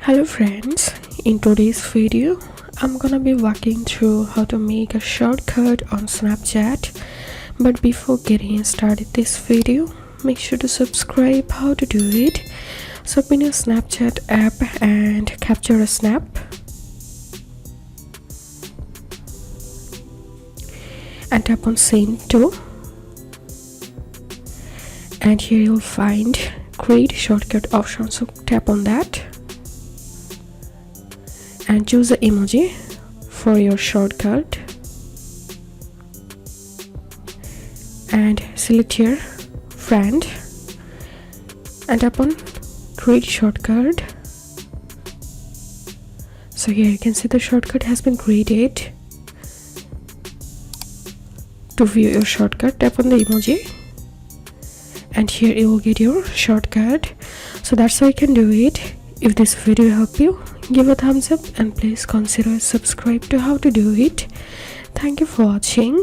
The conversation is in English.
Hello friends, in today's video I'm gonna be walking through how to make a shortcut on Snapchat. But before getting started this video, make sure to subscribe. How to do it: so open your Snapchat app and capture a snap, and tap on send to, and here you'll find create shortcut option, so tap on that and choose the emoji for your shortcut and select here friend and tap on create shortcut. So here you can see the shortcut has been created. To view your shortcut, tap on the emoji and here you will get your shortcut. So that's how you can do it. If this video helped you, give a thumbs up and please consider subscribe to how to do it. Thank you for watching.